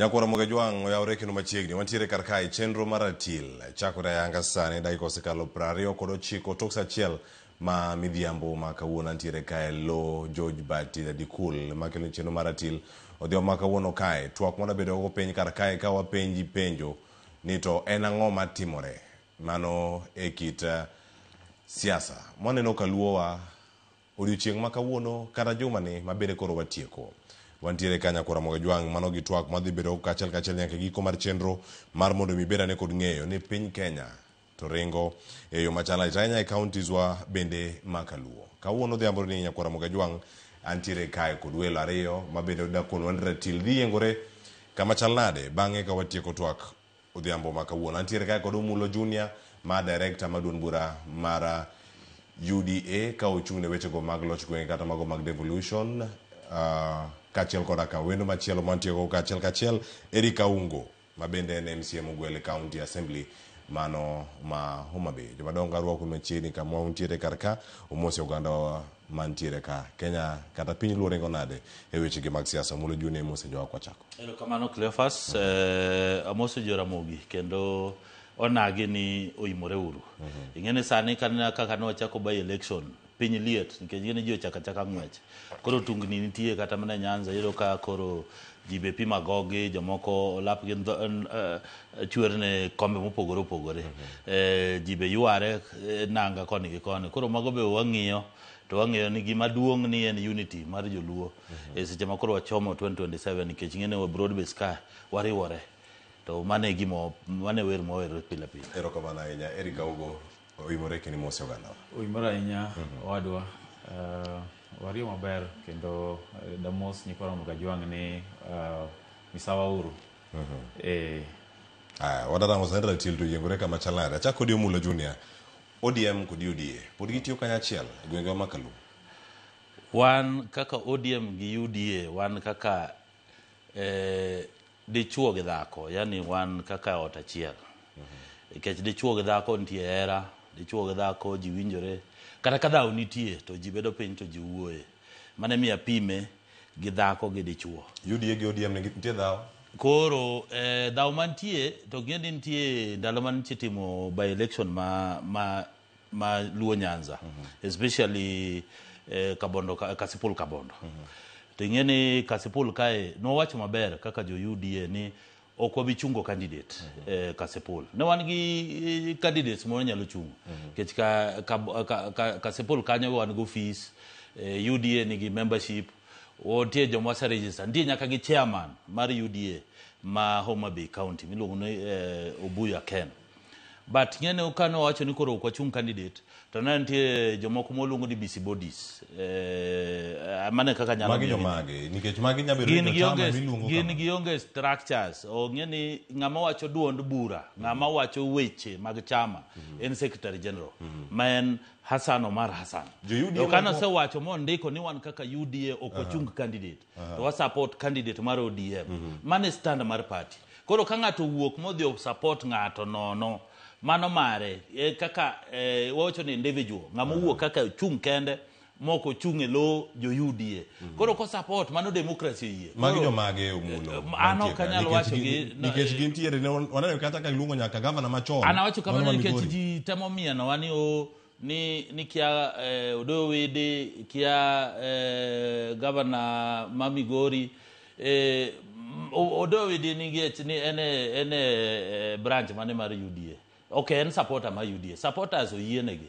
Nyakura Mogajwang oyawre kendo machiegni wantiere kar kae chenro mar Ratil chakore ayanga sani dakika osekalo 29 tok saa achiel ma midhiambo ma kawuono antiere kae lo George Bati Dikul makelo chenro mar Ratil odhi ma kawuono kae twak mona bedo go piny kar kae ka wapenji penjo ni to en ang'o matimore mano e kit siasa moneno kaluowa odiochieng' ma kawuono kata juma ni mabede koro watieko wantiere kanya Nyakura Mogajwang mano gi twak madhi bedo kachiel nyaka giko mar chenro mar mondo mibeda ne kod ng'eyo ni piny Kenya to ringo e yo machala itanya e counties wa bende makaluo kawuono dhiambo ni Nyakura Mogajwang antiere kae kod welo ariyo mabedo dakon wan Ratil dhi yengore kama chal nade bang'e ka watieko twak odhiambo ma kawuono antiere kae kod Mulo Junior ma director maduon bura mar UDA ka ochung'ne wechego mag loch gwenge kata mago mag devolution kachiel koda ka wendo machielo mantiego kachiel Eric Aungo mabende en MCA Mogwele County Assembly mano ma Homa Bay jomadongo arwako machiegni kama untiere karka omosi oganda mantiere ka Kenya kata piny luorengo nade e wechegi mag siasa Mulo Junior mose jowakwa chako erokamano Cleophas amoso Joramogi kendo onagi ni oimore uru ing'ene sani kaka nochako by election piny liet nikech gini ji ochaka ng'wech koro tungni nitie kata mana Nyanza yero ka koro jibe pima gogi jomoko lap gi chwerne kombe mopogore jibe yuare nanga koni gi koni koro mago be wang'iyo to wang'eyo ni gima duong' ni en unity mar joluo e seche ma koro wachomo 2027 nikech ng'ene wa broad base ka wariwore to mane gimo mane wer moero pile erokamano ahinya Eric Aungo oimore kini mose oganda oimore ahinya wadwa wario maber kendo damos Nyakura Mogajwang ni misawa uru wadara mosandra Ratil to yengore kama chal nade achako dio Mulo Junior ODM kod UDA pod gitiyo kanyachiel e gwenge makalu wan kaka ODM gi UDA wan kaka dichuo gi dhako yani wan kaka ot achiel nikech dichuo gi dhako nitie hera dichuo gi dhako ji winjore kata ka dhaw nitie to ji bedo piny to ji wuoye mane miya pime gi dhako gi dichuo UDA gi ODM nitie dhaw koro dhaw mantie to gende nitie ndalo mantie timo by election ma luo Nyanza especially Kasipul Kabondo to ing'eni Kasipul kae nowacho maber kaka jo UDA ni ok wabichungo candidate Kasipul ne wan gi candidates mo nyalo chungo kech Kasipul kanyo wan go fees UDA ni gi membership otie joma se register ndi nyaka gi chairman mar UDA ma Homa Bay County miluongo ni Obuya Ken but ngene ukano wacho ni koro kwa chung candidate to nantie jomoko moluongo ni BC bodies mane kaka nyalo magi jomage nikech magi nyabedo ni chama miluongo gin gionge structures o ngeni ng'ama wacho duond bura ng'ama wacho weche mag chama en secretary general man Hassan Omar Hassan to kano se wacho mondiko ni wan kaka UDA okochung candidate to wa support candidate mar ODM mane stand mar party koro ka ng'ato wuok modhi support ng'ato nono mano mare kaka wacho ni individual ng'ama wuok kaka chung kende moko chung e lo jo UDA koro ko support mano democracy yie magi jomage Omulo ano kanyalo wacho gi nikech gintiere ne waneno kata ka iluongo nyaka governor machon ana wacho kamano nikech ji temo miyo no wani ni kia Odoyo Wede kia governor Mamigori Odoyo Wede ni ene branch mane mar UDA okay en supporter ma UDA supporters oyienegi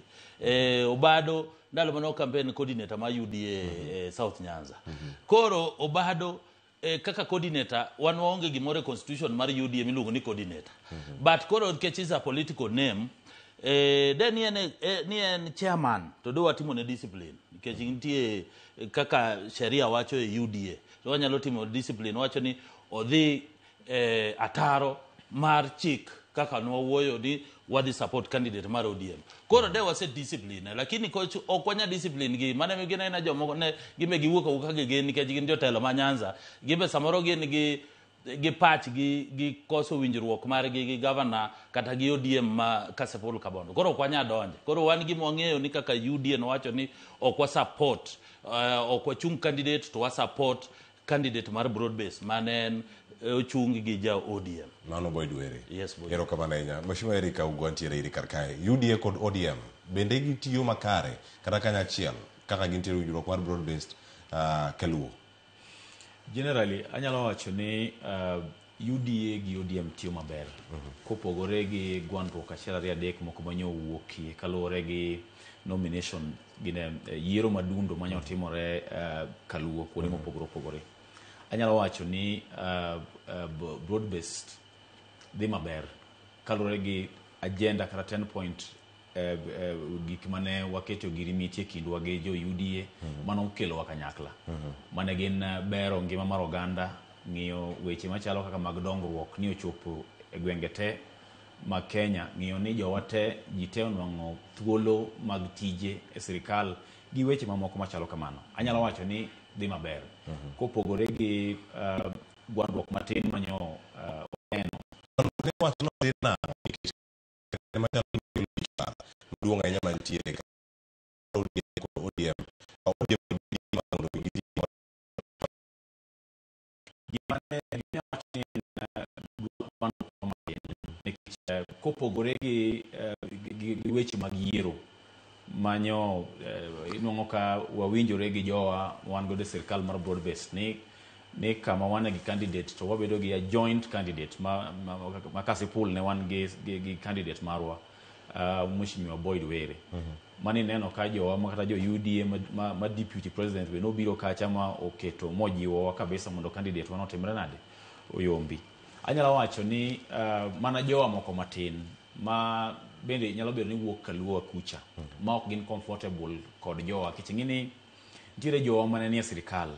Obado ndalo mano campaign coordinator ma UDA South Nyanza koro Obado kaka coordinator wan waonge gimore constitution mar UDA miluongo ni coordinator but koro ketch is a political name then ni en chairman to do watimo ne discipline nikech nitie kaka sheria wacho e UDA to wanyalo timo discipline wacho ni odhi ataro mar chik kaka no wuoyo ni wadhi support candidate mar ODM koro de wase discipline lakini coach okwanya discipline gi mane me gina ina jomo ne gime giwuok ka gegen nikech gin jotelo ma Nyanza gibe samoro gin gi patch gi koso winjruok mar gi governor kata gi ODM ma Kasipul Kabondo koro okwanya donje koro wan gi mwang'eyo ni kaka UDA no wacho ni okwa support okwa chung candidate to wa support candidate mar broad base manen ochung gi ja ODM. Mano Boyd Were. Yes, Boyd. Ero kamano ahinya. Mheshimiwa Erika Ugwantiere iri kar kae. UDA kod ODM bende gitiyo makare kata kanyachiel kaka gintiere winjruok mar broad based kaluo. Generally anyalo wacho ni UDA gi ODM tiyo maber. Kopogore gi gwandruok achiel ariyo adek moko manyo wuokie kaluwore gi nomination gine yiero madundo manyo timore kaluo kuonde mopogore opogore. Anyalo wacho ni broad based dhi maber kaluwore gi agenda kata 10 point gik mane waketo girimiti e kindwa gi jo UDA mano kelo wa kanyakla. Mane gin bero ngima mar oganda, ng'iyo weche machalo kaka mag dongruok ni ochopo e gwenge te ma Kenya, ng'iyo ni jowa te jite onwang'o thuolo mag tije e sirikal gi weche mamoko machalo kamano. Anyalo wacho ni dhi maber. Kopogore gi gwandruok matin manyo oneno. Wacho ni na machalo duong' ahinya mantiere ODM. Kopogore gi weche mag yiero manyo inwang'o ka wawinjore gi jowa wan godo sirikal mar broad based ni kama wane gi candidate to wabedo gi a joint candidate ma kasipul ne wan gi candidate marwa Mheshimiwa Boyd Were. Mani neno ka jowa makata jo UDA ma deputy president be nobiro kacha ma oketo mojiwo kabisa mondo candidate wanotimre nade oyombi. Anyalo wacho ni mana jowa moko matin ma bende nyalo bedo ni wuok kaluo kucha ma ok gin comfortable kod jowa kichingini ntiere jowa mane nie sirikal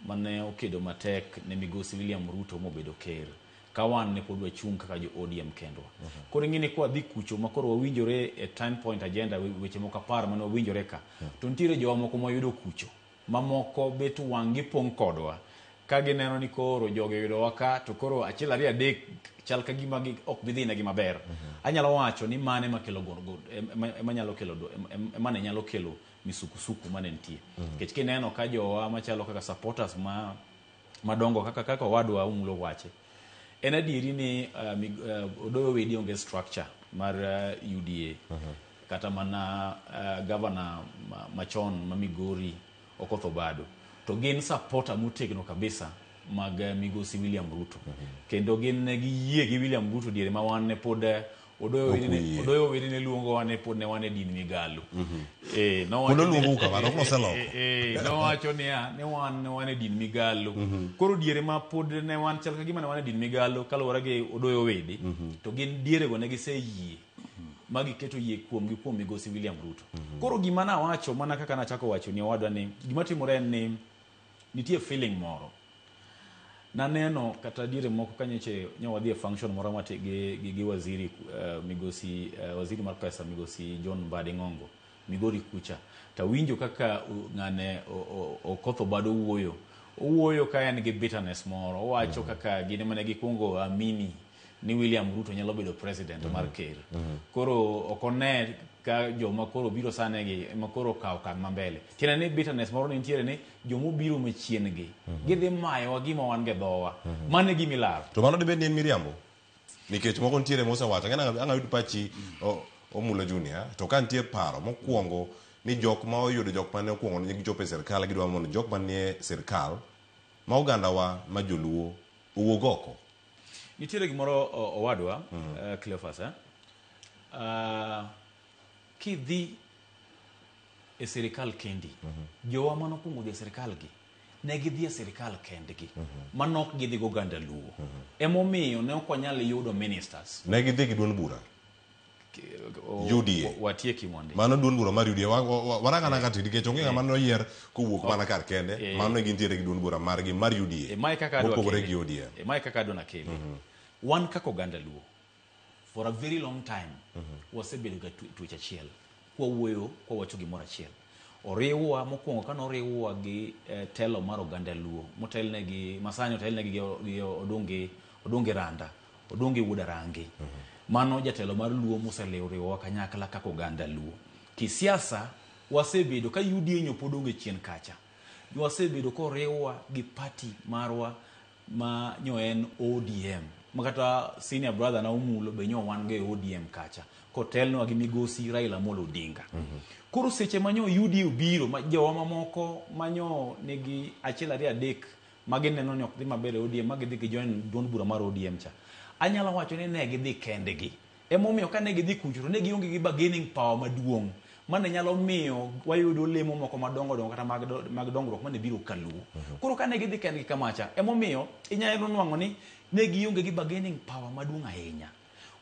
mane okedo matek ne migosi William Ruto mobedo ker ka wan ne pod wachung' kaka jo ODM kendwa. Koro ng'ini kwa dhi kucho makoro wawinjore e 10 point agenda weche moko apar mane wawinjore ka to ntiere jowa moko moyudo kucho mamoko bet wang' gipong' kodwa ka gineno ni koro joge yudo waka to koro achiel ariyo adek chal ka gima ok bidhine gi maber. Anyalo wacho ni mane makelo mane nyalo kelo misukusuku mane nitie. Kech kineno ka jowa machalo kaka supporters madongo kaka wadwa umulo wache. En adieri ni Odoyo Wedi onge structure mar UDA. Kata mana governor machon ma Migori Okoth Obado. To gin supporter motegno kabisa mag migosi William Ruto. Kendo gin gi yie gi William Ruto diere ma wan ne pod Odoyo Wedi ne luongo wan pod ne wan e din migalo. No luongo kamano noseloko. No wacho ni ne wan e din migalo. Koro diere ma pod ne wan chal ka gima ne wan e din migalo kaluwore gi Odoyo Wedi to gin diere go ne giseyie magi keto yie kuom migosi William Ruto. Koro gima na wacho mana kaka nachako wacho ni wadwa ni gima timore ni nitie feeling moro na neno kata diere moko kanyeche nyawadhi e function moro mate gi waziri migosi waziri mar pesa migosi John Mbadi Ng'ongo Migori kucha ta winjo kaka ng'ane Okoth Obado wuoyo ka en gi bitterness moro owacho kaka gine mane gikungo amini ni William Ruto nyalo bedo president mar ker. Koro okone ka joma koro biro sane gi makoro kaw kang mambele. Tiene ni bitterness moro ni ntiere ni jomo biro machien gi. Gidhi mayo gima wan ge dhowa. Mane gimi lar. To mano dibed ni en miriambo. Nikech moko ntiere mosa wacho anga yud pachi Omula Junior to kan ntie paro mokwongo ni jok ma oyudo jok mane okwongo ni gichopo e sirkal gidwa mondo jok manie sirkal ma oganda wa ma joluo owuog oko. Nitiere gimoro owadwa Cleophas kidhi e sirikal kendi jowa mano kuongo dhi e sirikal gi ne gidhi e sirikal kendgi manok gidhi go ganda luo emomiyo ne ok wanyal yudo ministers ne gidhi gi duond bura UDA watieki mondi mano duond bura mar UDA warangana kati nikech onge ng'ama noyier kowuok mana kar kende mano gintiere gi duond bura margi mar UDA mopogore gi ODM mai kaka adwa nakele wan kako ganda luo for a very long time wasebedo ga tuoche achiel kwa wuoyo kwa wacho gimoro achiel oriwa mokwongo kano oriwa gi telo mar oganda luo motelne gi Masani otelne gi odonge Randa odonge Wudarangi mano jatelo mar luo moselewriwa kanyakla kako ganda luo kisiasa wasebedo ka UDA nyopo donge chien kacha wasebedo koriwa gi party marwa ma nyo en ODM makata senior brother na umulo be nyo wan ge ODM kacha kotelno gi migosi Raila Amolo Odinga. Koro seche manyo UD ubiro ma jowa mamoko manyo nigi achiel ari adek magi neno ni ok dhi maber ODM magi dhi join duond bura mar ODM cha. Anyalo wacho ni ne gidhi kendegi. Emomiyo ka ne gidhi kunjuro ne gionge gi bargaining power maduong' mane nyalo miyo wayudo lemo moko madongo dongo kata mag dongruok mane biro kaluwo. Koro ka ne gidhi kendgi kamacha emomiyo inyalo nwang'o ni ne gionge gi bargaining power maduong' ahinya.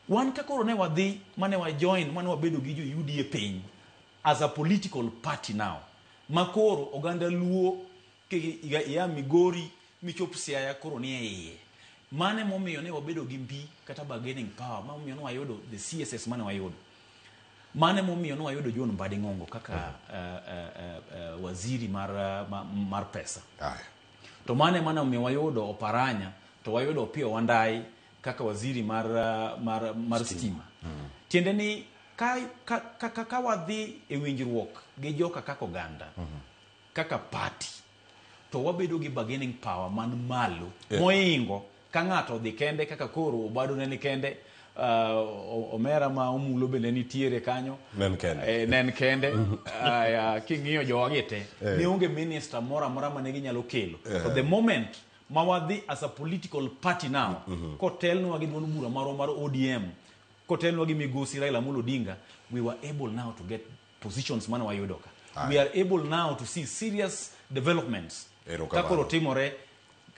Wan ka koro ne wadhi mane wa join mane wabedo gi jo UDA piny as a political party now makoro oganda luo ke ya Migori michop Siaya koro ni iye mane momiyo ne wabedo gi mbi kata bargaining power momiyo ne wayudo the CSS mane wayudo mane momiyo ne wayudo John Mbadi Ng'ongo kaka waziri mar pesa to mane momiyo wayudo Oparanya to wayudo Opiyo Wandayi kaka waziri mar stima. Tiende ni ka wadhi e winjruok gi joka kaka oganda kaka party to wabedo gi bargaining power man malo moingo ka ng'ato dhi kende kaka koro Obado ne ni kende Omera ma omulo bende nitiere kanyo nen kende king'iyo jogi te ne onge minister mora mane ginyalo kelo to the moment mawadhi as a political party now kotelno gi duond bura mar ODM kotelno gi migosi Raila Amolo Odinga we were able now to get positions mane wayudo ka we are able now to see serious developments kakoro timore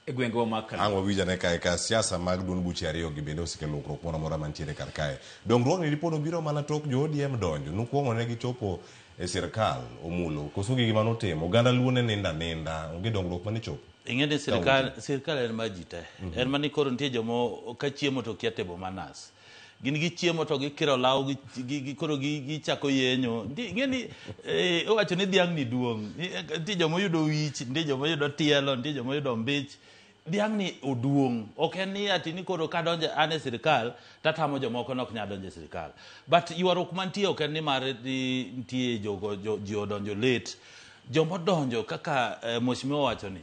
e gwengewa makal angwa wija ne ka siasa mag duond buche ariyo gi bende osike lokruok moro mantiere kar kae dongruok ni ripodo biro mana tok jo ODM donjo nukuongo ne gichopo e sirkal omulo kosugi gima notimo oganda luone ninda onge dongruok mane chopo. Ing'ede sirkal en majite en mani koro nitie jomo ka chiemo to kia tebo manas gin gi chiemo to gikiro law gi koro gichako yenyo ng'eni owacho ni dhiang' ni duong' nitie jomo yudo wich nitie jomo yudo tielo nitie jomo yudo mbich dhiang' ni oduong' ok en ni ati ni koro ka donjo ane sirkal tatamo jomoko nok nya donjo sirkal but yuaruk mantie ok en ni mar nitie ji odonjo late jomo donjo kaka Mheshimiwa wacho ni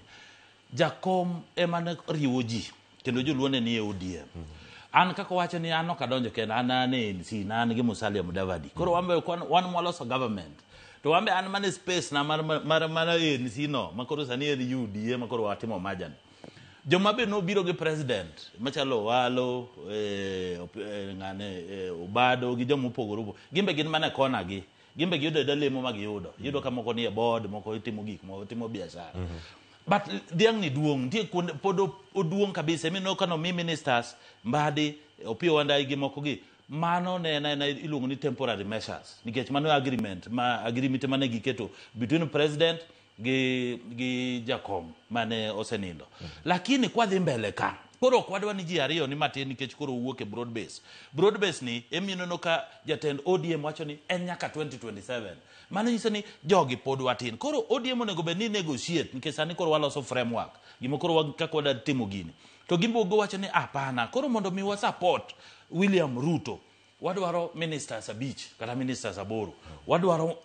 jakom emane riwo ji kendo joluone ni ODM an kako wacho ni an ok adonjo kendo an ANC na an gi Musalia Mudavadi koro wambe wan mwaloso government to wambe an mane space na mar ANC no makoro sani en UDA makoro watimo majan joma be no biro gi president machalo Walo ngane Obado gi jomo pogoro gimbe gin mane kona gi gimbe giyudo dalemo yudo ka moko ni e board moko itimo gik moko timo biashara but dhiang' ni duong' nitie pod oduong' kabisa emino kano mi ministers Mbadi Opiyo Wandayi gi moko gi mano ne iluongo ni temporary measures nikech mano agreement mane giketo between president gi jakom mane osenindo lakini kwa dhi mbele ka koro kwadwa ni ji ariyo ni matin nikech koro wuok e broad base ni emino ka jatend ODM wacho ni en nyaka 2027 mano nyiso ni jogi pod watin koro ODM onego bed ni negotiate nikech sani koro waloso framework gimo koro kaka wada timo gini to gimbogo wacho ni hapana koro mondo mi wa support William Ruto wadwaro ministers abich kata ministers aboro wadwaro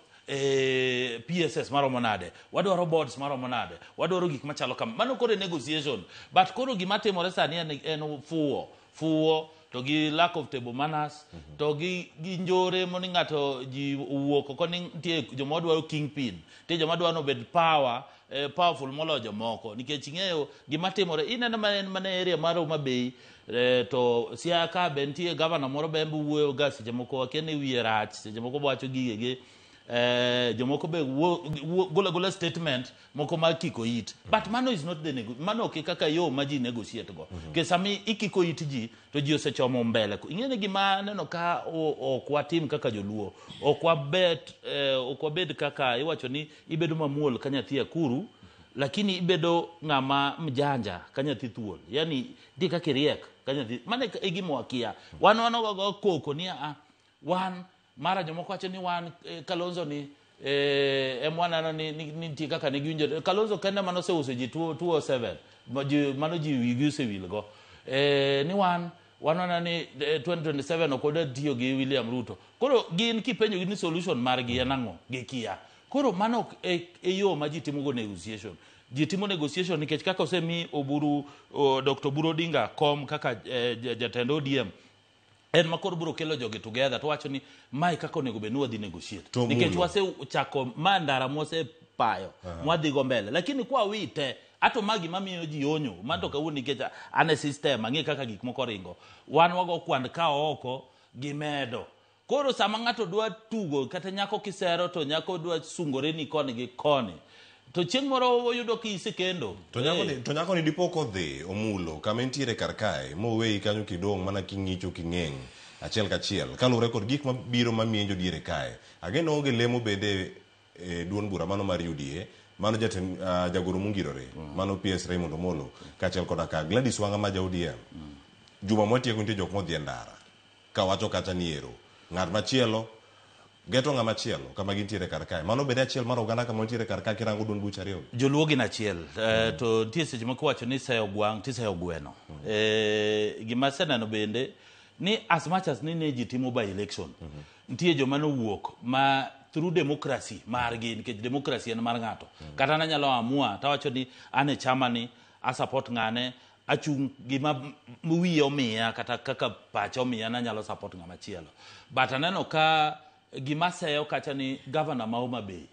PSS maromo nade wadwaro boards maromo nade wadwaro gik machalo kam mano koro negotiation but koro gima timore sani en fuwo to gi lack of table manners to gi njore moni ngato ji wuok ko ni tie joma dwaro kingpin tie joma dwaro bed powerful molojo moko nikech ing'eyo gima timore ineno mane area mar Homa Bay to Siaka bentie governor moro bembu wuoyo ga seche moko akene wiye rach seche moko wacho gigege jomoko be gola statement moko ma kiko it but mano is not the mano okay kaka yo maji negotiate go ke sami ikiko it ji to ji osechomo mbele ingene gima neno ka okwa tim kaka joluo okwa bed kaka iwacho ni ibedo mamuol kanyathi akuru lakini ibedo ng'ama mjanja kanyathi thuol yani di kaka riek kanyathi mane igimo akia wan koko ni wan mara jomoko wacho ni wan Kalonzo ni mwana ni kaka ni ginjo Kalonzo kenda mano se uso ji 207 mano ji wiguse wilgo ni wan wana ni 2027 okoda tiyo gi William Ruto koro gin kipenjo ni solution margi enango gi kia koro mano yo maji timo go negotiation ji timo negotiation nikech kaka osemi Oburu Dr. Oburu Odinga kom kaka jatend ODM en makoro biro kelo jogi together to wacho ni mai kaka onego bed ni wadhi negotiate nikech wase chako mandara mose payo mwadhi go mbele lakini kwa wite ato magi mamiyo ji onyo manto kawuono nikech ane system ang'e kaka gik moko ringo wan wago kwand ka oko gimedo koro sama ng'ato dwa tugo kata nyako kisero to nyako dwa sungore ni koni gi koni to chieng' moro oyudo kise kendo to nyako ni dipo kodhi omulo kama entiere kar kae moweyi kanyo kidong' mana king'icho king'eng' achiel kachiel kalure kod gik mabiro mamienjo diere kae ageno onge lemo bende duon bura mano mar UDA mano jatend jagoro mungirore mano PS Raymond Omolo kachiel koda ka Gladys Wanga ma ja ODM juma motieko nitie jok modhi ndara ka wacho kata niero ng'at machielo geto ng'ama chielo kama gintiere kar kae mano bede achiel mar oganda kama nitiere kar kae kirango duon bucha ariyo joluo gin achiel to nitie seche moko wacho ni seyo gwang' tiseyo gweno gima seneno bende ni as much as ni ji timo by election nitie joma nowuok ma through democracy margi nikech democracy en mar ng'ato kata nanyalo amua tawacho ni ane chama ni a support ng'ane achung gima wiye omiya kata kaka pacha omiya nanyalo support ng'ama chielo but aneno ka gima seyo kacha ni governor ma Homa Bay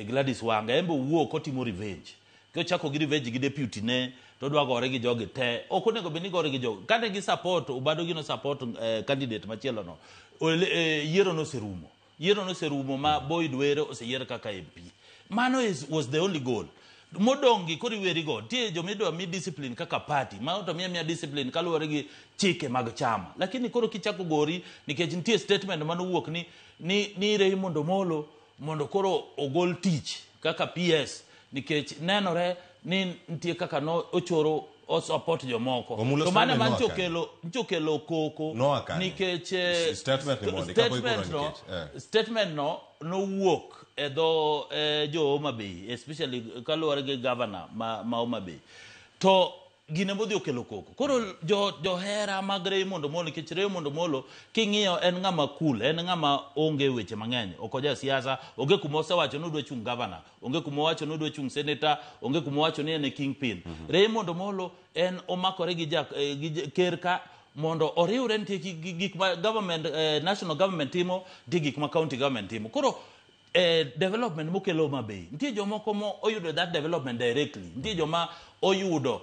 Gladys Wanga embo wuok otimo revenge kochako gi revenge gi deputy ne to dwa gore gi jogi te ok onego beni gore gi jogi kane gi support ubado gino support candidate machielo no yiero no serumo ma Boyd Were oseyier kaka MP mano was the only goal modongi kori weri go tie jomido mi discipline kaka party ma to mia discipline kaluwore gi chike mag chama lakini koro kichako gori nikech nitie statement mano wuok ni Raymond Omolo mondo koro ogol tich kaka PS nikech nenore ni nitie kaka no ochoro o support jomoko to mane man chokelo koko nikech statement no wuok edo jo Homa Bay especially kaluwore gi governor ma Homa Bay to gine modhi okelo koko koro johera mag Raymond Omolo nikech Raymond Omolo king'iyo en ng'ama cool en ng'ama onge weche mang'eny okoja siasa onge kumo osewacho ni odwa chung governor onge kumo wacho ni odwa chung senator onge kumo wacho ni en kingpin Raymond Omolo en omakore gi kerka mondo oriwre nitie gik ma government national government timo di gik ma county government timo koro development mokelo Homa Bay nitie jomoko mo oyudo that development directly nitie joma oyudo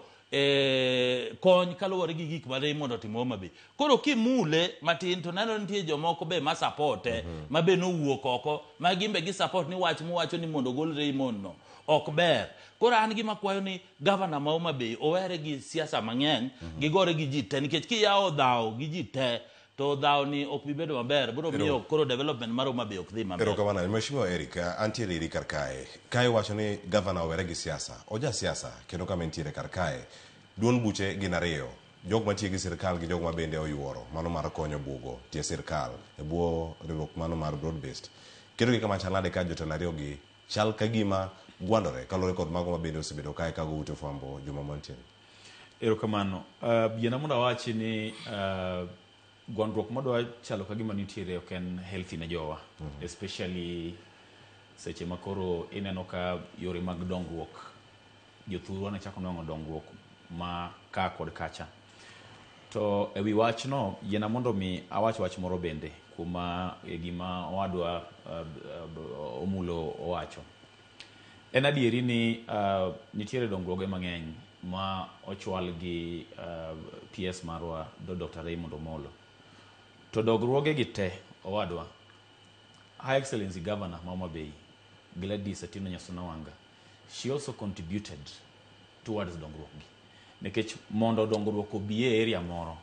kony kaluwore gi gik ma Raymond otimo Homa Bay koro kimule matin to nano nitie jomoko be ma support ma be nowuok oko ma gimbe gi support ni wach muwacho ni mondo gol Raymond no ok ber koro an gima kwayo ni governor ma Homa Bay owere gi siasa mang'eny gigore gi ji te nikech kiyawo dhaw gi ji te to dhaw ni ok bi bedo maber biro miyo koro development mar Homa Bay ok dhi maber pero kamana mheshimiwa Eric antiere iri kar kae kae wacho ni governor owere gi siasa oja siasa kendo kama entiere kar kae duon buche gin ariyo jog matiyo gi sirkal gi jog ma bende oyuoro mano mar konyo bugo tie sirkal e buo riwruok mano mar broad based kendo gi kama chalade ka jotelo ariyo gi chal ka gima gwandore kalore kod mago ma bende osebedo kae kago ute fwambo juma mantie erokamano biena mondo awachi ni gwandruok madwa chalo ka gima nitiere ok en healthy ne jowa especially seche makoro ineno ka yore mag dongruok jothurwa ne chako nwang'o dongruok ma ka kod kacha to ewi wach no yena mondo mi awach wach moro bende kuma gima wadwa Omulo owacho en adieri ni nitiere dongruoge mang'eny ma ochwal gi PS marwa Dr. Raymond Omolo to dongruoge gi te owadwa High Excellency Governor Homa Bay Gladys Atino Nyasuna Wanga she also contributed towards dongruok gi nekech mondo dongruok obi e area moro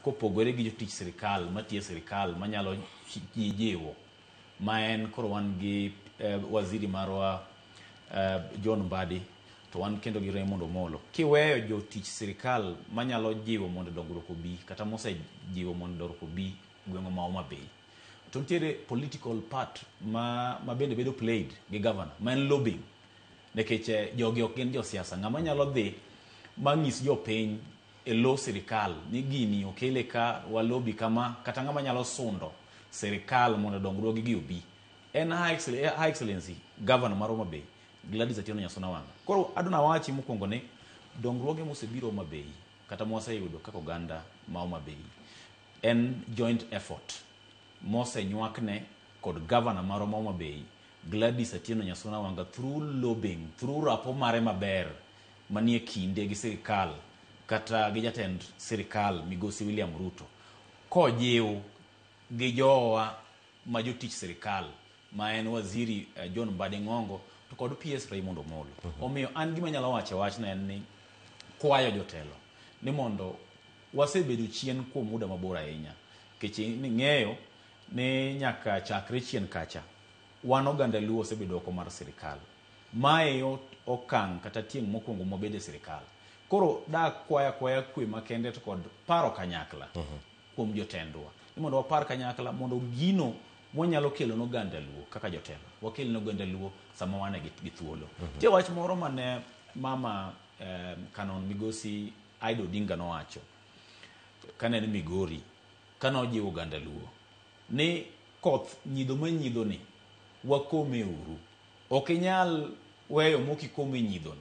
kopogore gi jotich sirkal matie sirkal manyalo jiwo ma en koro wan gi waziri marwa John Mbadi to wan kendo gi Raymond Omolo kiweyo jotich sirkal manyalo jiwo mondo dongruok obi kata mose jiwo mondo dongruok obi gweng'o ma Homa Bay to ntiere political part ma bende bedo played gi governor ma en lobbying nekech jogi ok gin jo siasa ng'ama nyalo dhi mang'is jo piny e lo sirkal ni gini okele ka walobi kama kata ng'ama nyalo sundo sirkal mondo dongruogi gi obi en High Excellency Governor mar Homa Bay Gladys Atieno Nyasuna Wanga. Koro aduna wachi mokwongo ni dongruoge mosebiro Homa Bay kata mwaseyudo kaka oganda ma Homa Bay en joint effort mosenywakne kod governor mar Homa Bay Gladys Atieno Nyasuna Wanga through lobbying, through rapo mare maber manie kinde gi sirikal kata gi jatend sirikal Migosi William Ruto kojiw gi jowa ma jotich sirikal ma en waziri John Mbadi Ng'ongo to kod PS Raymond Omolo. Omiyo an gima nyalo wachna en ni kwayo jotelo ni mondo wasebedo chien kuom muda mabor ahinya keche ni ng'eyo ni nyaka chakre chien kacha wan oganda Luo osebedo oko mar sirikal mae okang kata tieng' mokwongo mobede sirikal. Koro da kwaya kwe makende to kod paro kanyakla kuom jotendwa ni mondo wapar kanyakla mondo gino mwanyalo kelo no oganda Luo kaka jotelo wakel no oganda Luo sama wane gi thuolo. Tie wach moro mane mama kanon Migosi Aida Odinga nowacho kane ni Migori kana ojiwo oganda Luo ni koth nyidho manyidho ni wakome uru. Okinyal weyo mokikome nyidho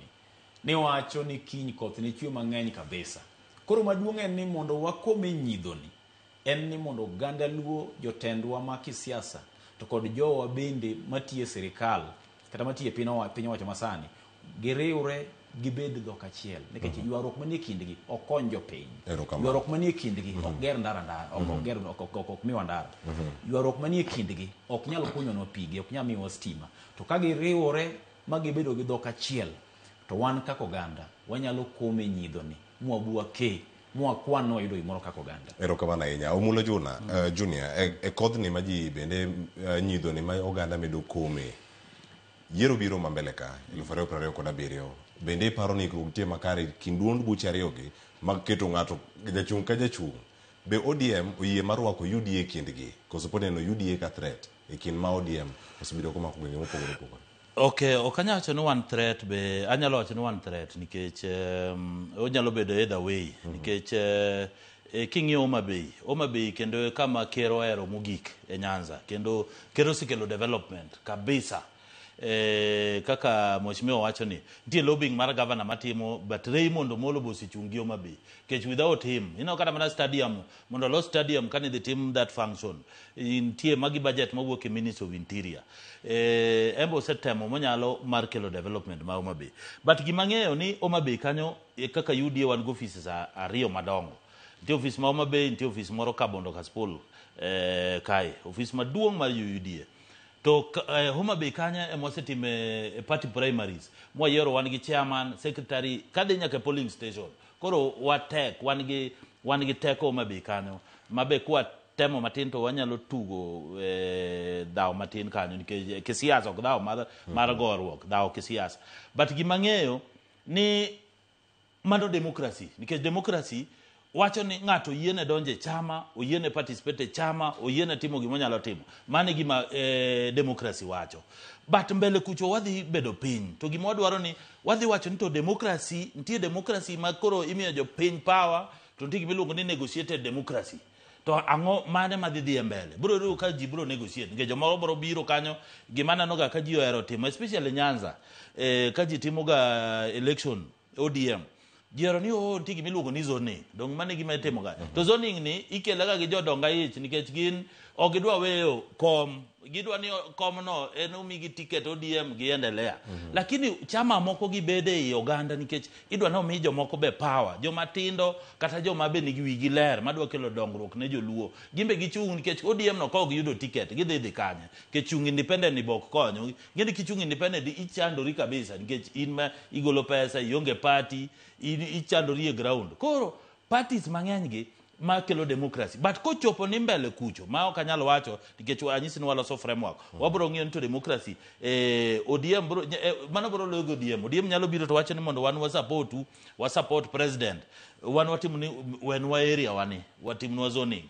ni wacho ni kiny koth ni chwe mang'eny kabisa. Koro maduong' en ni mondo wakome nyidho ni en ni mondo oganda Luo jotendwa ma kisiasa to kod jowa bende matiye sirikal kata matiye piny owacho masani giriwre gibed dhok achiel nikech ywaruok manie kindgi okony jopiny. Ywaruok manie kindgi ok ger ndara ok miwa ndara. Ywaruok manie kindgi ok nyal kunyonwa pigi, ok nyal miwa stima. To ka giriwore ma gibedo gi dhok achiel to wan kaka oganda wanyalo kome nyidhoni mwabuwa ke mwakwan wayudo gimoro kaka oganda. Erokamano ahinya. Omulo Junior e kodhni ma ji bende nyidhoni ma oganda medo kome yiero biro mambele ka 2027 bende paro ni nitie makare kind duond buche ariyogi mag keto ng'ato jachung' ka jachung'. Be ODM oyie mar rwako UDA kindgi koso pod neno UDA ka threat e kind ma ODM osebedo komako gwenge mopogore opogore? Okay, okanya wacho ni one threat be anyalo wacho ni one threat nikech onyalo bedo either way nikech king'iyo Homa Bay kendo kama kero ero mogik e Nyanza kendo kero sikelo development kabisa. Kaka Mheshimiwa wacho ni nitie lobbying mar governor matimo but Raymond Omolo bosichungi Homa Bay kech without him kata mana stadium mondo los stadium kan the team that function nitie magi budget mawuok e Ministry of Interior embo setemo monyalo mar kelo development ma Homa Bay. But gima ng'eyo ni Homa Bay kanyo kaka UDA wan go offices ariyo madongo. Nitie office ma Homa Bay, nitie office moro Kabondo Kaspol kae office maduong' mar UDA. To Homa Bay kanya emosetime party primaries mwayiero wan gi chairman secretary kadhi nyaka polling station. Koro watek wan gi teko Homa Bay kanyo mabe kwa temo matin to wanyalo tugo dhaw matin kanyo nikech kisiasa ok dhaw mar gorruok dhaw kisiasa. But gima ng'eyo ni mano demokrasi nikech demokrasi wacho ni ng'ato yiene donje chama, oyiene participate chama, oyiene timo gimonyalo timo. Mane gima demokrasi wacho. But mbele kucho wadhi bedo piny. To gima wadwaro ni wadhi wacho ni to demokrasi, nitie demokrasi ma koro imiyo jo piny power, to nitie gima iluongo ni negotiated democracy. To ang'o mane madhi dhi mbele? Bro riu ka ji bro negotiate. Nikech jomoro bro biro kanyo gima nanoga ka ji ohero timo, especially Nyanza. Ka ji timo ga election ODM. Jiero ni nitie gima iluongo ni zoning. Dong mane gima itimo ga. To zoning ni ikelaga gi jodonga ich nikech gin ok gidwa weyo kom. Gidwa ni kom no en omigi ticket ODM giendelea. Lakini chama moko gibede i oganda nikech idwa no mi jomoko be power. Joma tindo kata joma be nigi wigi ler madwa kelo dongruok ne joluo. Gimbe gichung' nikech ODM no kog yudo ticket gidhi kanye. Kechung' independent ni bok konyo. Gini kichung' independent ichandori kabisa nikech in ma igolo pesa ionge party ichandori e ground. Koro parties mang'eny gi ma kelo demokrasi. But kochopo ni mbele kucho ma ok anyalo wacho nikech anyisi ni waloso framework wabro ng'iyo to demokrasi ODM bro mano bro logo ODM nyalo biro to wacho ni mondo wan wa support president wan watim ni when wa area wani watim ni zoning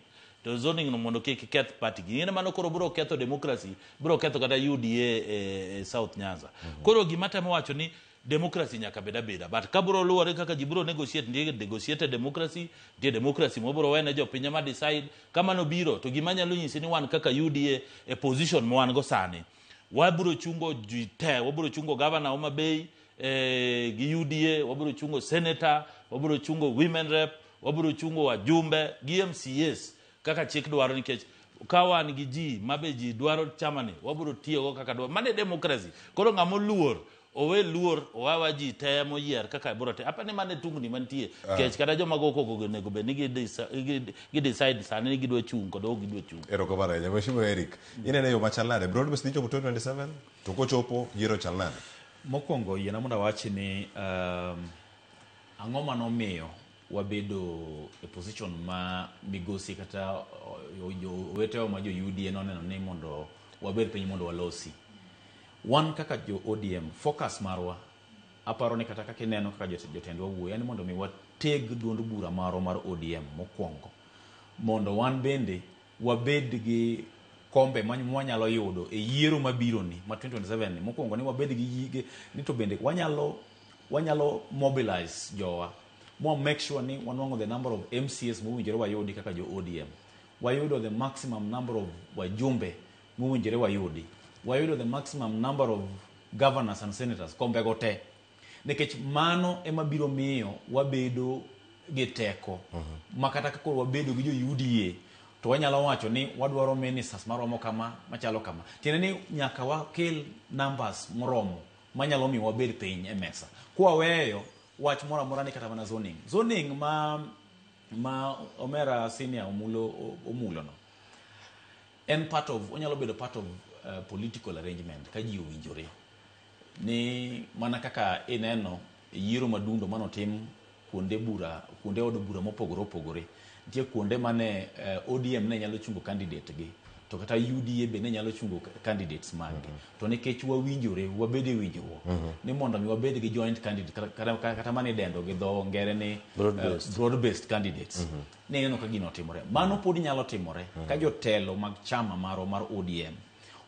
to zoning no mondo kik keth party ngine mano koro bro ketho demokrasi bro ketho kata UDA South Nyanza. Koro gima temo wacho ni demokrasi nyaka beda but kaburo luore kaka jiburo negotiate demokrasi die demokrasi mobro wene jo pinya ma decide kama no biro to gima nyalo nyisi ni wan kaka UDA position mo wan go sani wabiro chungo jite, wabiro chungo governor Homa Bay gi UDA, wabiro chungo senator, wabiro chungo women rep, wabiro chungo wajumbe gi MCAs kaka chik dwaro, nikech kawan gi ji mabe ji dwaro chamani wabiro tiyo kaka dwaro. Mane democracy. Koro ngamo luor owe luor owawa ji temo yier kaka biro te apani mane tungni mantie kech kada joma go kogo nego be nigi decide sani ni gidwa chung kod ok gidwa chung. Ero ko bare Mheshimiwa Eric inene yo machalnade broadbase ni chopo 2027 to kochopo yiero chalnade. Mokwongo yiena mondo wachi ni ang'o manomiyo wabedo e position ma migosi kata wetewa ma jo UDA noneno ni mondo wabed piny mondo walosi. Wan kaka jo ODM focus marwa aparo ni kata kaka ineno kaka jotendwa wuoyo yani mondo mi wateg duond bura maro mar ODM mokwongo mondo wan bende wabed gi kombe mwanyalo yudo e yiero mabiro ni ma 2027 ni mokwongo ni wabed gi ni to bende wanyalo mobilize jowa make sure ni wanwango the number of MCAs mowinjore wayudi kaka jo ODM, wayudo the maximum number of wajumbe mowinjore wayudi, wayudo the maximum number of governors and senators kombe gote, nikech mano ema biro miyo wabedo gi teko makata kaka wabedo gi jo UDA to wanyalo wacho ni wadwaro ministers maromo kama machalo kama tiende ni nyaka wakel numbers moromo manyalo miyo wabed piny e mesa kwa weyo wach mora mora ni kata mana zoning ma Omera senior omulo no en part of onyalo bedo part of political arrangement ka ji owinjore ni mana kaka ineno yiero madundo manotim kuonde od bura mopogore nitie kuonde mane ODM ne nyalo chungo candidate gi to kata UDA be ne nyalo chungo candidates mang'e to nikech wawinjore wabede winjruok ni mondo mi wabed gi joint candidate kata mane dendo gi dho ngere ni broad based candidates ne neno ka gino timore mano pod nyalo timore ka jotelo mag chama mar ODM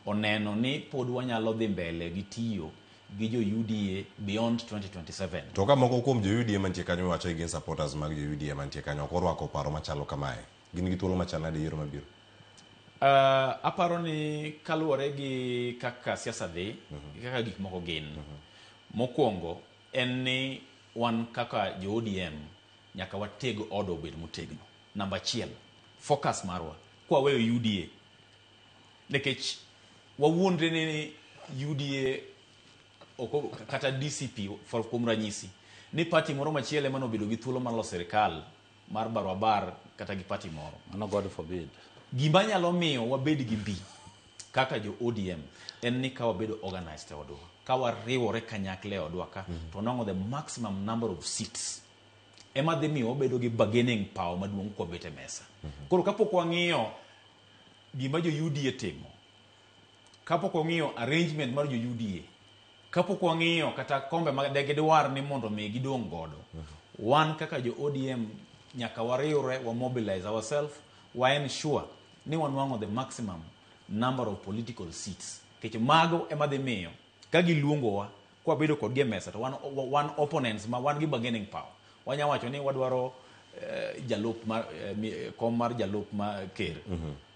oneno ni pod wanyalo dhi mbele gi tiyo gi jo UDA beyond 2027. To ka moko kuom jo UDA mantie kanyo wacho gin supporters mag jo UDA mantie kanyo korwako paro machalo kamae gin gi thuolo machalnade yiero mabiro. Aparo ni kaluwore gi kaka siasa dhi kaka gik moko gin mokwongo en ni wan kaka jo ODM nyaka watego odo obed motegno. Namba 1 focus marwa kwa weyo UDA nikech wawuondre ni UDA oko kata DCP for kumranyisi ni party moro machiele mano bedo gi thuolo mar loso serikal mar barwabar kata gi party moro No, God forbid. Gima nyalo miyo wabed gi mbi kaka jo ODM en ni ka wabedo organized odwa ka wariwore kanyakle odwa ka to nongo the maximum number of seats ema dhi miyo wabedo gi bargaining power maduong' kwa bete mesa. Koro kapok wang'iyo gima jo UDA timo, kapok wang'iyo arrangement mar jo UDA, kapok wang'iyo kata kombe mag degidwar ni mondo mi gidong godo, wan kaka jo ODM nyaka wariwore wa mobilize ourselves wa ensure ni wanwango the maximum number of political seats kech mago ema dhi miyo ka giluongowa kwa bedo kod gi mesa to one opponents ma wan gi bargaining power wanyawacho ni wadwaro jalup mar kom mar jalup ma ker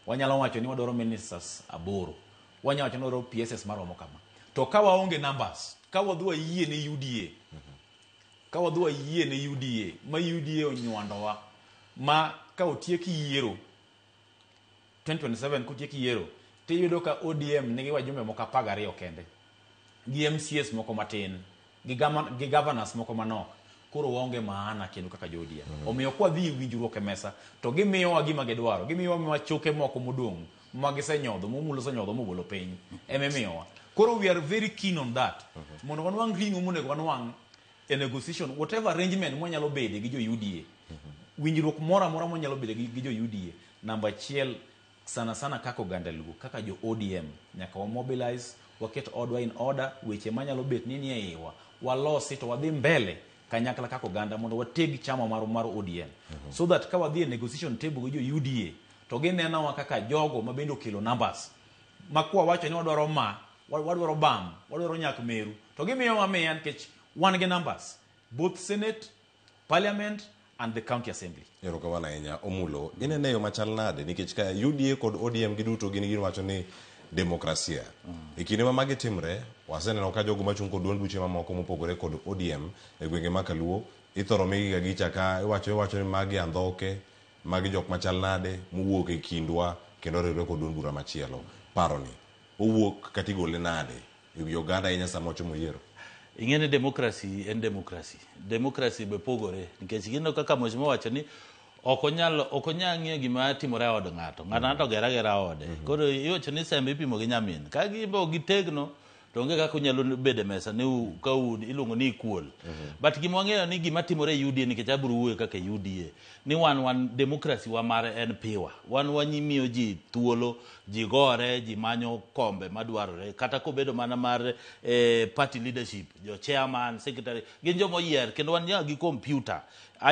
wanyalo wacho ni wadwaro ministers aboro wanyawacho ni wadwaro PSS maromo kama to ka waonge numbers ka wadwa yie ne UDA ka wadwa yie ne UDA ma UDA onywandowa ma ka otieki yiero 2027 kotieki yiero tiyudo ka ODM nigi wajumbe moko 12 kende gi MCAs moko matin gi governors moko manok koro waonge maana kendo kaka jo ODM omiyo kwa dhi winjruok e mesa to gimiyowa gima gidwaro gimiyowa choke moko modong' ma gisenyodho momulo senyodho mogolo piny ememiyowa koro we are very keen on that mondo wanwang' ring'o monego wanwang' a negotiation whatever arrangement mwanyalo bede gi jo UDA winjruok mora mwanyalo bede gi jo UDA namba 1 sana kaka oganda luo kaka jo ODM nyaka wa mobilize waket odwa in order weche manyalo bet ni nie iwa walosi to wadhi mbele kanyakla kaka oganda mondo wateg chama mar ODM so that ka wadhi e negotiation table gi jo UDA to gineno kaka jogo ma bende okelo numbers makwa wacho ni wadwaro wadwaro bam wadwaro nyak meru to gimiyo wa miyan kech one gi numbers both Senate, Parliament and the County Assembly. Ero kawana enya omulo inene yo machalnade nikech ka UDA kod ODM giduto gin wacho ni demokrasia. Ikine ma magi timre, waseneno ka jogo machung' kod duond buche mamoko mopogore kod ODM e gwenge ma Kaluo, ithoro migi ga gicha ka iwacho ni magi andhoke, magi jok machal nade mowuok e kindwa kendo riwre kod duond bura machielo. Paroni owuok kata igole nade e Uganda ahinya sama ochomo yiero? Ing'eni demokrasi en demokrasi. Demokrasi be pogore nikech gino kaka Mheshimiwa wacho ni ok onyal ng'iyo gima timore od ng'ato. Ng'ato gera ode. Koro iwacho ni sembe ipimo gi nyamin. Ka gibo gitegno to onge kaka unyalo bede mesa ni ka iluongo ni equal. But gima wang'eyo ni gima timore e UDA nikech abiro wuoyo kaka UDA ni wan demokrasi wa mare en piwa. Wan wanyimiyo ji thuolo, ji gore, ji manyo kombe madwarore kata kobedo mana mar party leadership, jo chairman, secretary, gin jomo yier kendo wan gi computer,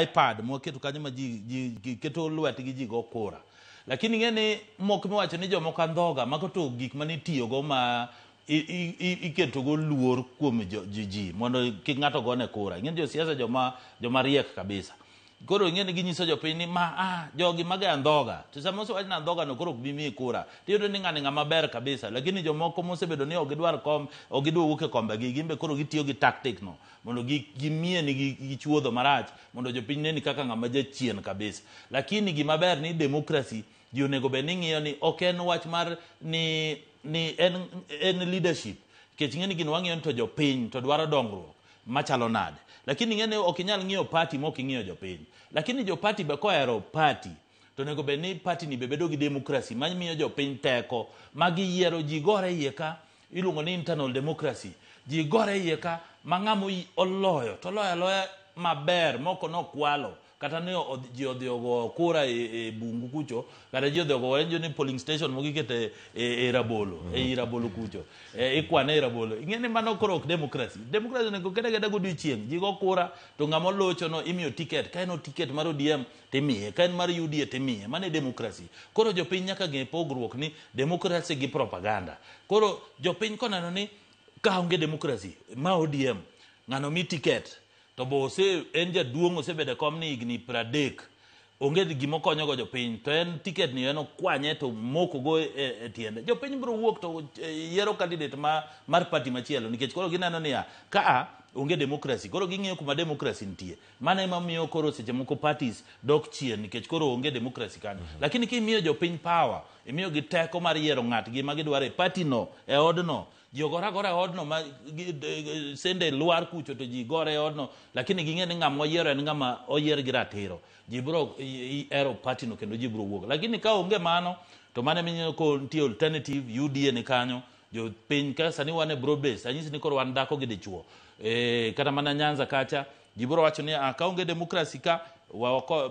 iPad moketo kanyo ma ji keto lwetgi ji go kura. Lakini ng'eni mok miwacho ni jomoko andhoga makoto gik manitiyo go ma iketo go luor kuom ji mondo kik ng'ato gone kura. Ng'eni jo siasa joma riek kabisa. Koro ng'eni ginyiso jopiny ni jogi mage andhoga. To sama osewach na andhoga no koro ok bi miyi kura. Tiyudo ni ng'ani ng'ama ber kabisa. Lakini jomoko mosebedo ni ok gidwar kom, ok gidwa wuok e kombe gi, gimbe koro gitiyo gi tactic no mondo gimie ni gichuodho marach mondo jopiny neni kaka ng'ama jachien kabisa. Lakini gima ber ni demokrasi ji onego bed ni ng'iyo ni ok en wach mar ni en leadership. Kech ng'eni gino wang'iyo to jopiny to dwaro dongruok machalo nade. Lakini ng'eni ok inyal ng'iyo party mok ing'iyo jopiny. Lakini jo party be kohero party to nego be ni party ni bedo gi demokrasi mamiyo jopiny teko magi yiero ji gore iye ka iluongo ni internal democracy. Ji gore iye ka mang'amo oloyo to loya maber moko nokwalo kata ne ji odhi ogo kura e bungu kucho kata ji odhi ogo wenjo ni polling station mogikete e rabolo kucho ikwane e rabolo. Ing'eni mano koro ok demokrasi. Demokrasi nego kede godiochieng' ji go kura to ng'ama locho no imiyo ticket. Ka en ticket mar ODM timiye, ka en mar UDA timiye. Mano e demokrasi. Koro jopiny nyaka ng'e pogruok ni demokrasi gi propaganda. Koro jopiny koneno ni ka onge demokrasi ma ODM ng'ano mi ticket to bo en jaduong' osebedo kom ni higni 30 onge gima konyo go jopiny to en ticket ni en okwanye to moko go e tiende. Jopiny biro wuok to yiero candidate mar party machielo nikech koro gineno niya ka onge demokrasi. Koro ging'iyo kuma demokrasi nitie. Mano ema miyo koro seche moko parties dok chien nikech koro onge demokrasi kanyo. Lakini kimiyo jopiny power, imiyo gi teko mar yiero ng'atgi ma gidwaro e party no e odno. Ji ogora odno ma sende luar kucho to ji gore odno. Lakini ging'e ni ng'ama oyiero en ng'ama oyier gi ratiro. Ji biro ero party no kendo ji biro wuok. Lakini ka onge mano to mane minyo ko nitie alternative UDA ni kanyo. Jo piny ka sani wan e broad base. Anyisi ni koro wan dhako gi dichuo. Kata mana Nyanza kacha ji biro wacho ni ka onge demokrasi ka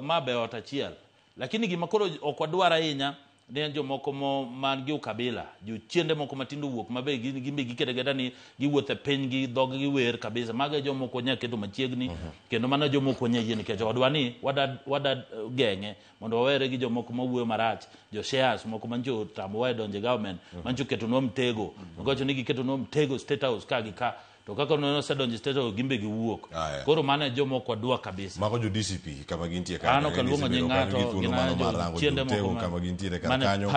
mabe ot achiel. Lakini gima koro ok wadwar ahinya ne jomoko man gi ukabila jo chiende moko matindo wuok mabe gimbe gikede geda ni giwuothe piny gi dhog gi wer kabisa. Maga jomoko nya keto machiegni kendo mana jomoko nya yie nikech odwa ni wada geng'e mondo wawere gi jomoko mawuoyo marach, jo shares moko manjo tambo wa donje government manjo keto no mtego ngocho ni giketo no mtego State House ka gi ka to kaka no se donje State House gimbe gi wuok. Koro mana jomoko dwa kabisa mago jo DCP kama gintie ka ano kaluongo ni ng'ato gina chiende moko kama gintie ka kanyo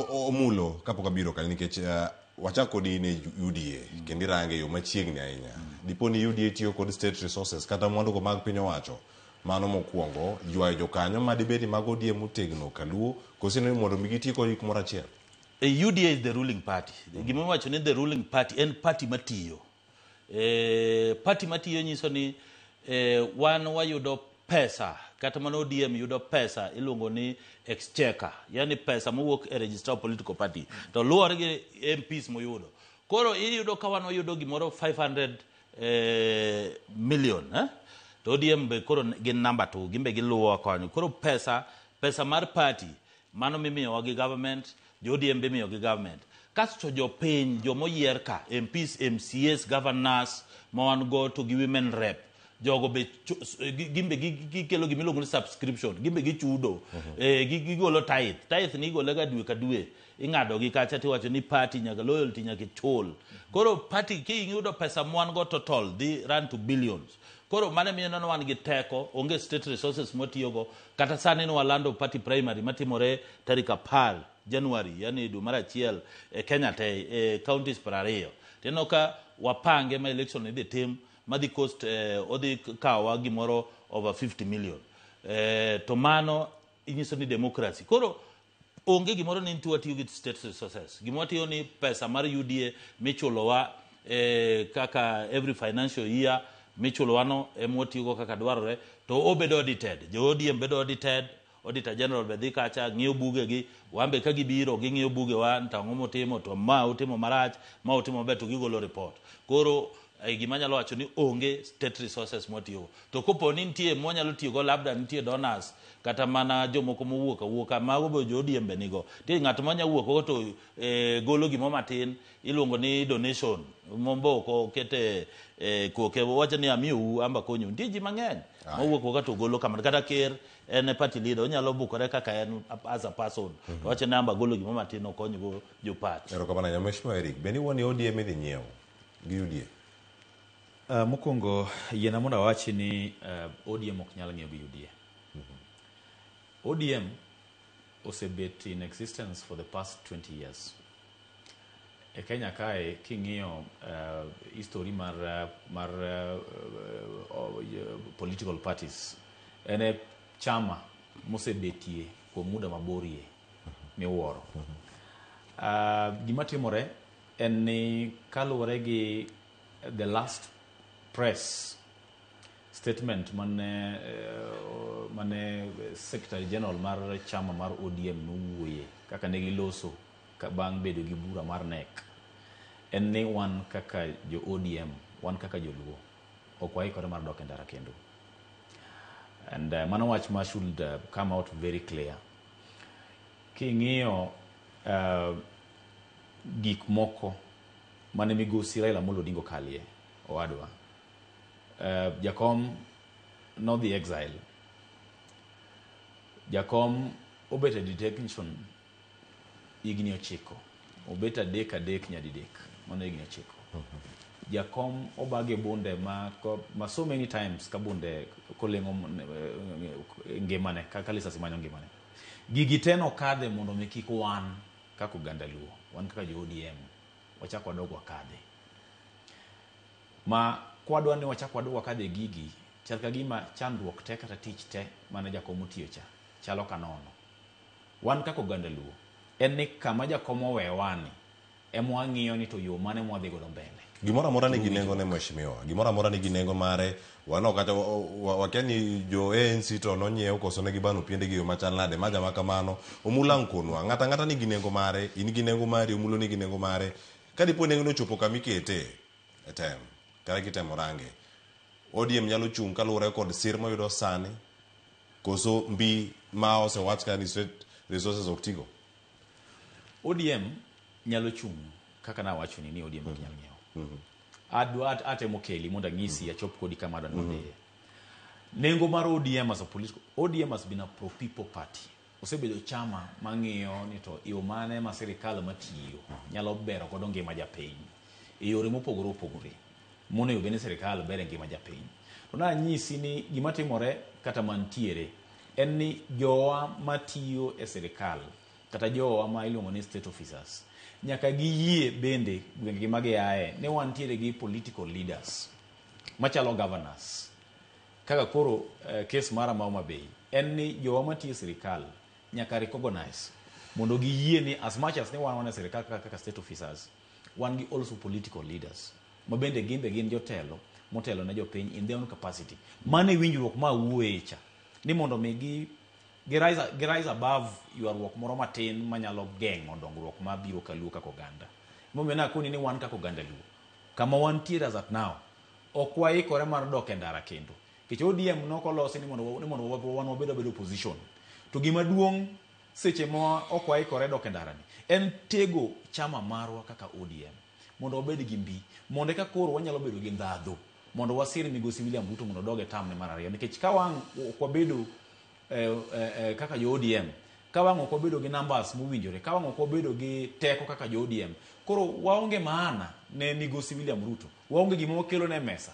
omulo kapok abiro ka nikech wachako di ne UDA kendo range yo machiegni ahinya. Diponi UDA tiyo kod state resources kata mwandu go mag piny owacho mano mokwongo ywayo jokanyo ma dibedi mag ODM motegno Kaluo koso ni mondo migiti kod gik moro achiel. UDA is the ruling party. Gima wacho ni the ruling party en party matiyo. Party matiyo nyiso ni wan wayudo pesa kata mano ODM yudo pesa iluongo ni exchequer, yani pesa mowuok e register political party to luwore gi MPs moyudo. Koro iyudo ka wan wayudo gimoro 500 million to ODM be koro gin number 2 gimbe giluwo konyo. Koro pesa mar party mano mimiyo gi government, jo ODM be miyo gi government. Kasto jopiny jomoyier ka MPs, MCAs, governors ma wan go to gi women rep jogo be gimbe gikelo gimiluongo ni subscription gimbe gichudo gigolo tithe ni igole ga dwe ka dwe ing'ado gi kacha tiwacho ni party nyaka loyalty nyaka chul. Koro party kiyudo pesa mwan go total they run to billions. Koro mane miyo nano wan gi teko onge state resources motiyogo kata sani no walando party primary matimore tarik 10 January yani dwe mar achiel Kenya te counties 20 teno ka wapange ma election idhi tim madhi cost odhi kawa gimoro over 50 million to mano inyiso ni democracy koro onge gimoro ni nitie watiyo gi state resources gimoro tiyo ni pesa mar UDA michulowa kaka every financial year michulowa no emotigo kaka dwarore to obedo audited jo ODM bedo audited auditor general bedhi kacha ng'iyo buge gi wambe ka gibiro ging'iyo buge wa tango motimo to ma utimo marach ma utimo beto gigolo report koro gima nyalo wacho ni onge state resources motiyo to kopo ni nitie monyalo tiyo go labda nitie donors kata mana jomoko mowuok mago be jo ODM be nigo ti ng'at ma nyawuok to golo gimo matin iluongo ni donation momboko kete koke wacho ni amiu amba konyo nitie ji mang'eny mowuok to golo kamano kata ker en party leader onyalo bukore kaka en as a person to wacho ni amba golo gimo matin okonyo go jo party erokamano Mheshimiwa Eric beni woni ODM idhi nyiewo gi UDA mokwongo yiena mondo awachi ni ODM ok nyal ng'iewo gi UDA ODM osebet in existence for the past 20 years. E Kenya kae king'iyo history mar political parties ene chama mosebetie kuom muda maborie miwuoro. Gima timore en ni kaluwore gi the last press statement mane Secretary General mar chama mar ODM nowuoye kaka ne giloso bang' bedo gi bura mar NEC en ni wan kaka jo ODM wan kaka joluo ok waikore mar dok e ndara kendo and mano wach ma should come out very clear king'iyo gik moko mane migosi Raila Amolo Odinga kalie owadwa Jakom no the exile Jakom obet e detention igni 9 obet adek nyadidek mano igni 9 Jakom obage bunde ma so many times ka bunde kolengo ngimane kaka lisa simanyo ngimane gigi teno kadhe mondo mekik wan kaka oganda luo wan kaka jo ODM wachako wadog wakadhe ma kwadwa ni wachako wadog wakadhe gigi chal ka gima chandruok te kata tich te mane Jakom otiyo cha chalo kanono wan kaka oganda luo en ni kama Jakom owewani emo ang'iyo ni to yo mane mwadhi godo mbele gimoro amora nigi nengo ne mheshimiwa gimoro amora nigi nengo mare wano kata wakiani jo ANC to nonyiew koso ne gibano piende gi yo machal nade maja makamano omulang konwa ngata nigi nengo mare in gi nengo mari omulo nigi nengo mare kadipo nengo no chopo kamikete etem kare kitemo range ODM nyalo chung kaluwore kod sir mayudo sani koso mbi ma osewach ka ni state resources oktigo ODM nyalo chung kaka na wacho ni ODM ok nyalo ng'iewo adwa atemo keli mondo ng'isi achop kodi kama adwa nodhiye nengo mar ODM as a political ODM has been a pro people party osebedo chama mang'iyo ni to yo mane ma sirikal matiyo nyalo bero godo ngima japiny e yore mopogore mono yo bene sirikal bere ngima japiny to na nyisi ni gima timore kata mantiere en ni jowa matiyo e sirikal kata jowa ma iluongo ni state officers nyaka giyie bende gwenge mage yae ne wantiere gi political leaders machalo governors kaka koro case mara ma Homa Bay en ni jowa matiyo sirikal nyaka recognize mondo giyie ni as much as ne wan sirikal kaka state officers wan gi also political leaders ma bende gin jotelo motelo na jopiny in their own capacity mane winjruok ma wuoyecha ni mondo mi rise above yuarruok moro matin manyalo geng'o dongruok ma biro kaluo kaka oganda momiyo na koni ni wan kaka oganda luo kama wantiere as at now ok waikore mar dok e ndara kendo kech ODM nokolosi ni mondo wan wabedo position to gima duong' seche ma ok waikore dok e ndara ni en tego chama marwa kaka ODM mondo wabed gi mbi mondo ka koro wanyalo bedo gi ndhadho mondo wasir migosi William Ruto mondo doge tamne mar ariyo nikech ka wang' ok wabedo kaka jo ODM ka wang' ok wabedo gi numbers mowinjore ka wang' ok wabedo gi teko kaka jo ODM koro waonge maana ne migosi William Ruto waonge gima wakelo ne mesa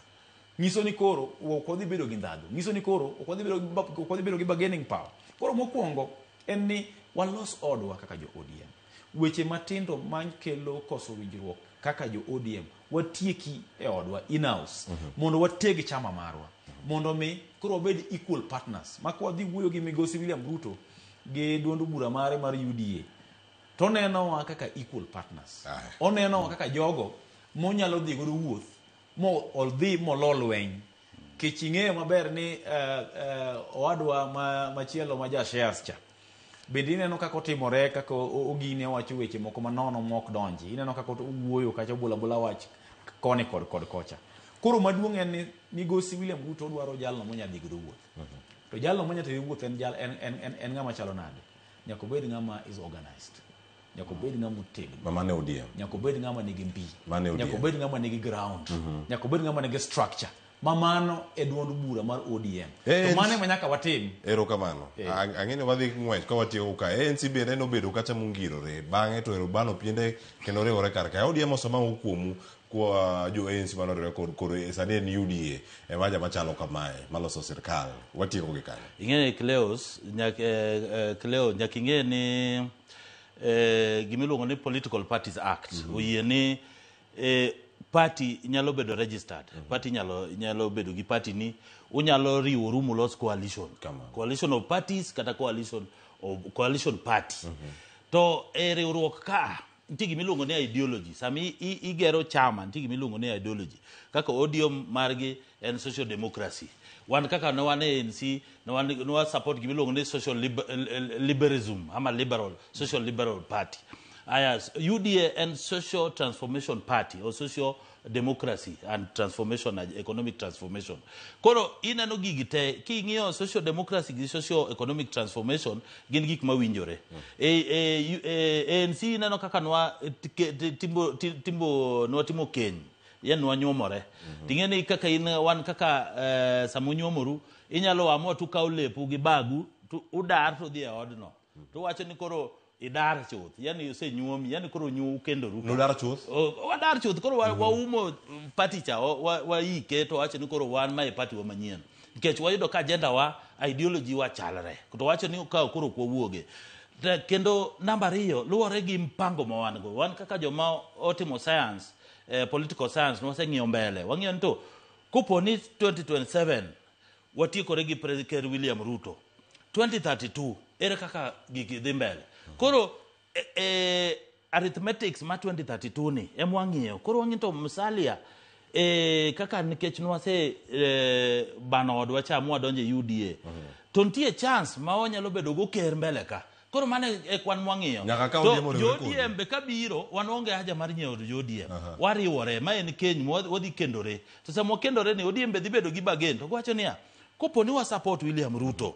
nyiso ni koro ok wadhi bedo gi ndhadho nyiso ni koro ok wadhi bedo gi bargaining power koro mokwongo en ni walos odwa kaka jo ODM. Weche matindo makelo koso winjruok kaka jo ODM watieki e odwa in-house mondo wategi chama marwa mondo mi koro wabed equal partners. Makwa dhi wuoyo gi migosi William Ruto gi duond bura mare mar UDA to neno kaka equal partners. Oneno kaka jogo monyalo dhi godo wuoth mo odhi molo lweny. Kiching'eyo maber ni owadwa machielo ma ja shares cha bende ineno kaka otimore kaka ogine wacho weche moko manono mok donji. Ineno kaka owuoyo kacha bula wach koni kod kocha. Koro maduong' en ni migosi William Ruto dwaro jalno monya dhi godo wuoth. To jalno monya dhi wuoth en ng'ama chalo nade? Nyaka bed ng'ama is organized. Nyaka bed ng'ama otegno. Mane ODM. Nyaka bed ng'ama nigi mbi. Nyaka bed ng'ama nigi ground. Nyaka bed ng'ama nigi structure. Mamano e duond bura mar ODM. To mane manyaka watim. Erokamano. Ang'eni wadhi ng'wech ka watiyo ka ANC bende nobedo kata mungirore bang'e to erobano piende kendo riwore kar ka ODM osoma kuomu kwa jo ANC manore kod sani en UDA e maja machalo kamae maloso sirkal watieko gi kanyo. Ing'e Cleos Cleo nyaka ing'e ni gimiluongo ni Political Parties Act oyie ni party nyalo bedo registered. Party nyalo bedo gi party ni unyalo riworu mulos coalition of parties kata coalition party. To riwruok ka nitie gimiluongo ni ideology. Sami igero chama nitie gimiluongo ni ideology. Kaka ODM margi en social democracy. Wan kaka ne wan ANC ne wan support gimiluongo ni social liberalism ama social liberal party. UDA and social transformation party or social democracy and transformation, economic transformation. Koro inano gigi te king'iyo social democracy gi social economic transformation gin gik mawinjore. ANC inano kaka timo keny yen wanyuomore. Ting'eni kaka wan kaka samunyuomoru inyalo amua tu kaw lepu gi bagu tu udar to dhi e odno. To wacho ni koro idar chuth, yani usenyuomi, yani koro kendoru. Nudar chuth? Wadar chuth, koro waumo party cha, waike to wacho ni koro wan mae party wa manyien. Nikech wayudo ka agenda wa, ideology wa chalre. To wacho ni ka koro kwa wuoge. Kendo namba 2, luwore gi mpango ma wan go. Wan kaka joma otimo science, political science, nwase ng'iyo mbele. Wang'iyo nito, kupo ni 2027, watiekore gi President William Ruto. 2032, ere kaka gigi dhi mbele. Koro arithmetics ma 2032 ni emwang'iyo. Koro wang'iyo to Musalia kaka nikech nwase bano odwa cha mwadonje UDA. To nitie chance ma onyalo bedo go ker mbele ka. Koro mane kwan mwang'iyo. To ODM be kabiro wan onge haja mar nyiewo ODM. Wariwore ma en keny wadhi kendore. To samo kendore ni ODM be dhi bedo gi bagen. To wacho niya, kopo ni wa support William Ruto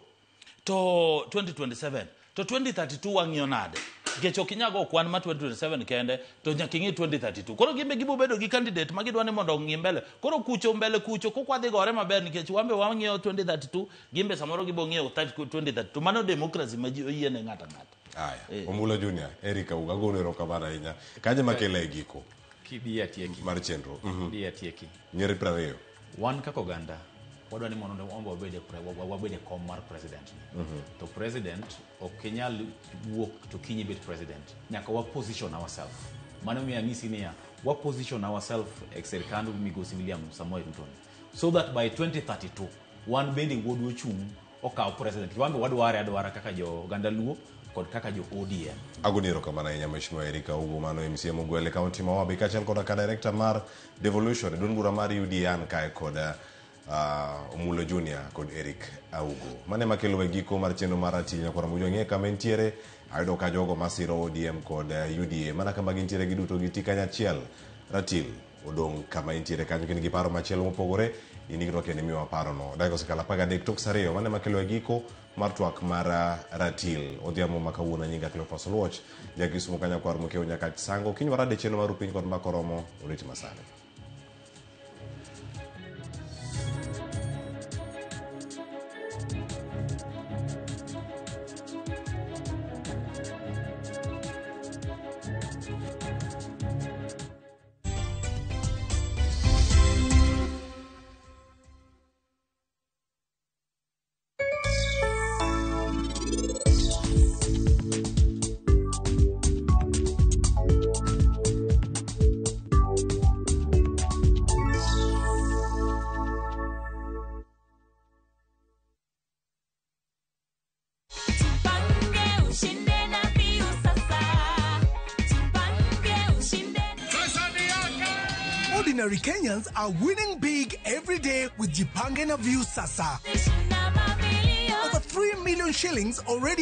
to 2027 to 2032 wang'iyo nade. Nikech okinyago kwan ma 2027 kende to nyaka ing'i 2032. Koro gimbe gibo bedo gi candidate ma gidwani mondo ng'i mbele. Koro kucho mbele kucho kokwadhi gore maber nikech wambe wang'iyo 2032 gimbe samoro gibo ng'iyo 2032. Mano democracy ma ji oyiene ng'ata ng'ata. Aya. Omulo Junior, Erika Uga gono erokamano ahinya. Kanye makele giko? Kibi atieki. Mar chenro. Kibi atieki. Nyeri 20. Wan kako ganda wadwani mondo wabede kom mar president. To president okinyal wuok to kinyi bet president. Nyaka wa position ourselves. Mano mi anisi niya, wa position ourselves exerkandu migosi William Samoei Ruto. So that by 2032 wan bende wodwo chung okaw president. Wan wadwara kaka jo Gandaluo kod kaka jo ODM. Agoniro kamana ahinya Mheshimiwa Erika Ugo mano MCA Mogwele County ma Homabay kaachiel koda ka director mar devolution duond bura mar UDA an kae koda Omulo Junior kod Eric Augo. Mane makelo we giko mar chenro mar Ratil nyakora mujo ng'e kama entiere ayudo ka jogo masiro ODM kod UDA mana kama gintiere giduto giti kanyachiel. Ratil odong' kama entiere kanyo kendo gi paro machielo mopogore inigro kendo miwa paro no. Dago sekala paga dek tok sario mane makelo we giko mar twak mar Ratil odhiamo makawuona nyinga Cleophas Oluoch jakisumo kanyakwar mokeo nyaka sango kinywara de chenro mar upiny kod makoromo oriti masane. ordinary Kenyans are winning big every day with Jipange na View Sasa. Over 3 million shillings already